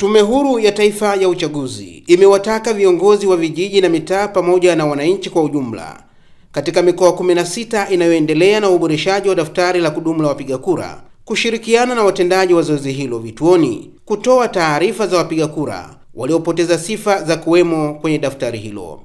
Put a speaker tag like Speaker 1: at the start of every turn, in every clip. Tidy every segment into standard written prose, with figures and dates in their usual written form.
Speaker 1: Tume Huru ya Taifa ya Uchaguzi imewataka viongozi wa vijiji na mitaa pamoja na wananchi kwa ujumla katika mikoa 16 inayoendelea na uboreshaji wa daftari la kudumu la wapiga kura kushirikiana na watendaji wa zoezi hilo vituoni, kutoa taarifa za wapiga kura waliopoteza sifa za kuwemo kwenye daftari hilo.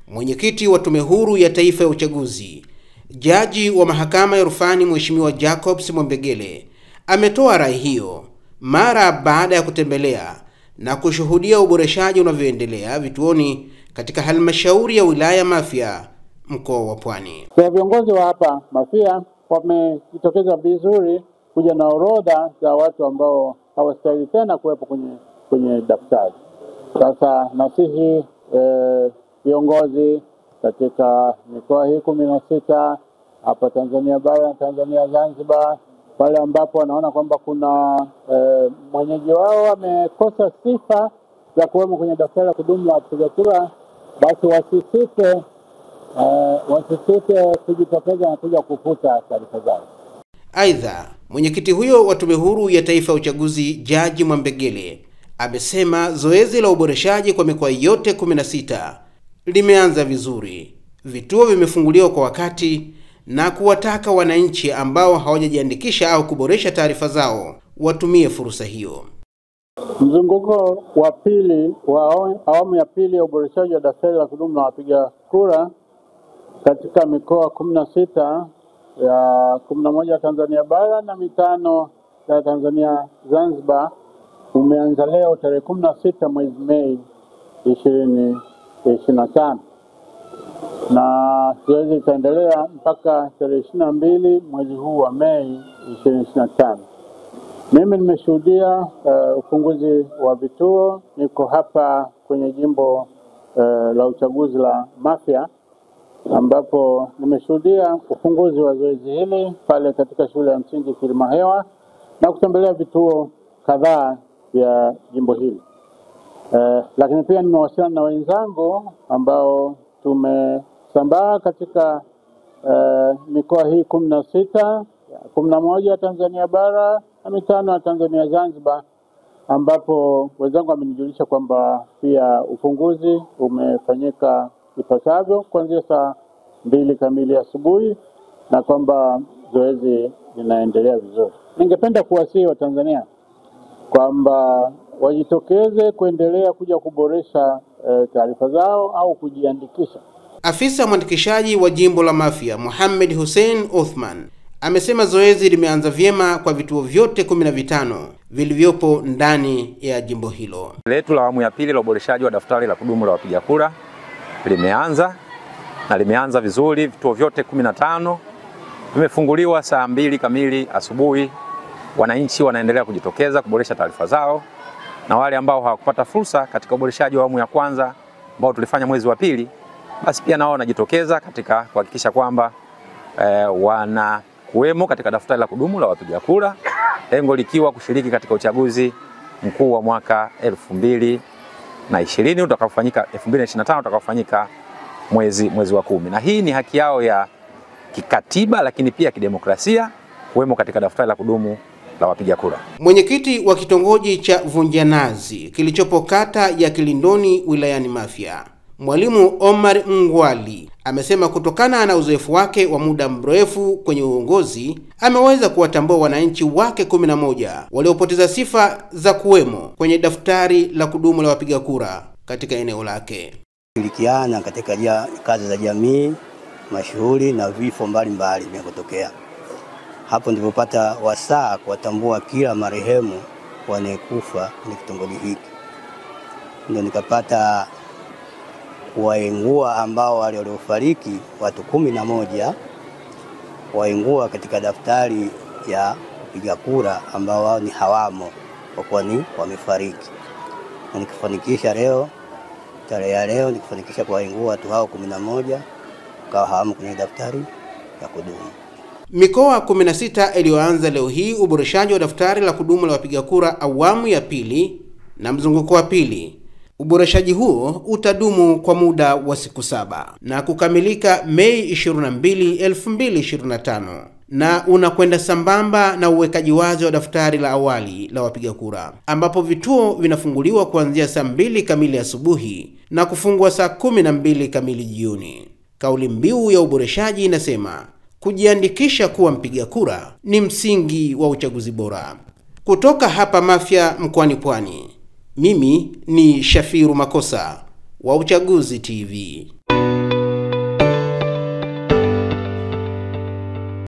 Speaker 1: Mwenyekiti wa Tume Huru ya Taifa ya Uchaguzi, Jaji wa Mahakama ya Rufani Mheshimiwa Jacobs Mwambegele ametoa rai hiyo mara baada ya kutembelea na kushuhudia uboreshaji unavyoendelea vituoni katika halmashauri ya wilaya Mafia, mkoa wa Pwani.
Speaker 2: Kwa viongozi wa hapa Mafia wamejitokeza vizuri kuja na orodha za watu ambao hawastahili tena kuwepo kwenye daftari. Sasa nasihi viongozi katika mikoa hii 16 hapa Tanzania bara na Tanzania Zanzibar, pale ambapo wanaona kwamba kuna mwenyeji wao amekosa sifa za kuwemo kwenye daftari la kudumu la wapiga kura, basi wasisite kujitokeza na kuja kufuta taarifa zao.
Speaker 1: Aidha, mwenyekiti huyo wa Tume Huru ya Taifa ya Uchaguzi, Jaji Mwambegele, amesema zoezi la uboreshaji kwa mikoa yote 16 limeanza vizuri. Vituo vimefunguliwa kwa wakati na kuwataka wananchi ambao hawajajiandikisha au kuboresha taarifa zao watumie fursa hiyo.
Speaker 2: Mzunguko wa pili wa awamu ya pili ya uboreshaji wa daftari la kudumu la wapiga kura katika mikoa 16 ya 11 ya Tanzania bara na 5 ya Tanzania Zanzibar umeanza leo tarehe 16 mwezi Mei 2025 na zoezi litaendelea mpaka tarehe 22 mwezi huu wa Mei 2025. Mimi nimeshuhudia ufunguzi wa vituo. Niko hapa kwenye jimbo la uchaguzi la Mafia, ambapo nimeshuhudia ufunguzi wa zoezi hili pale katika shule ya msingi Kilimahewa na kutembelea vituo kadhaa vya jimbo hili. Lakini pia nimewasiliana na wenzangu ambao tumesambaa katika mikoa hii 16, 11 ya Tanzania bara na 5 ya Tanzania Zanzibar, ambapo wenzangu wamenijulisha kwamba pia ufunguzi umefanyika ipasavyo kuanzia saa 2 kamili asubuhi na kwamba zoezi linaendelea vizuri. Ningependa kuwasihi Watanzania kwamba wajitokeze kuendelea kuja kuboresha taarifa zao au kujiandikisha.
Speaker 1: Afisa mwandikishaji wa jimbo la Mafia, Mohamed Hussein Othman, amesema zoezi limeanza vyema kwa vituo vyote 15 vilivyopo ndani ya jimbo hilo.
Speaker 3: Letu la awamu ya pili la uboreshaji wa daftari la kudumu la wapiga kura limeanza na limeanza vizuri. Vituo vyote 15 vimefunguliwa saa 2 kamili asubuhi. Wananchi wanaendelea kujitokeza kuboresha taarifa zao, na wale ambao hawakupata fursa katika uboreshaji wa awamu ya kwanza ambao tulifanya mwezi wa pili, basi pia nao wanajitokeza katika kuhakikisha kwamba wana kuwemo katika daftari la kudumu la wapiga kura, lengo likiwa kushiriki katika uchaguzi mkuu wa mwaka 2020 utakaofanyika 2025 utakaofanyika mwezi wa 10. Na hii ni haki yao ya kikatiba lakini pia kidemokrasia kuwemo katika daftari la kudumu la wapiga kura.
Speaker 1: Mwenyekiti wa kitongoji cha Vunjanazi kilichopo kata ya Kilindoni wilayani Mafia, Mwalimu Omar Ngwali, amesema kutokana na uzoefu wake wa muda mrefu kwenye uongozi ameweza kuwatambua wananchi wake 11 waliopoteza sifa za kuwemo kwenye daftari la kudumu la wapiga kura katika eneo lake.
Speaker 4: Shirikiana katika kazi za jamii, mashughuli na vifo mbalimbali vinatokea. Hapo nilipopata wasaa kuwatambua kila marehemu wanayekufa kwenye kitongoji hiki. Ndio nikapata kuwaingua ambao waliofariki watu 11 waingua katika daftari ya kupiga kura ambao wao ni hawamo kwa kuwa ni wamefariki. Na nikafanikisha leo tarehe ya leo nikafanikisha kuwaingua watu hao 11 kwa hawamo kwenye daftari ya kudumu.
Speaker 1: Mikoa 16 iliyoanza leo hii uboreshaji wa daftari la kudumu la wapiga kura awamu ya pili na mzunguko wa pili. Uboreshaji huo utadumu kwa muda wa siku 7 na kukamilika Mei 22, 2025. na unakwenda sambamba na uwekaji wazi wa daftari la awali la wapiga kura, ambapo vituo vinafunguliwa kuanzia saa 2 kamili asubuhi na kufungwa saa 12 kamili jioni. Kauli mbiu ya uboreshaji inasema kujiandikisha kuwa mpiga kura ni msingi wa uchaguzi bora. Kutoka hapa Mafia mkoani Pwani, mimi ni Shafiru Makosa wa Uchaguzi TV.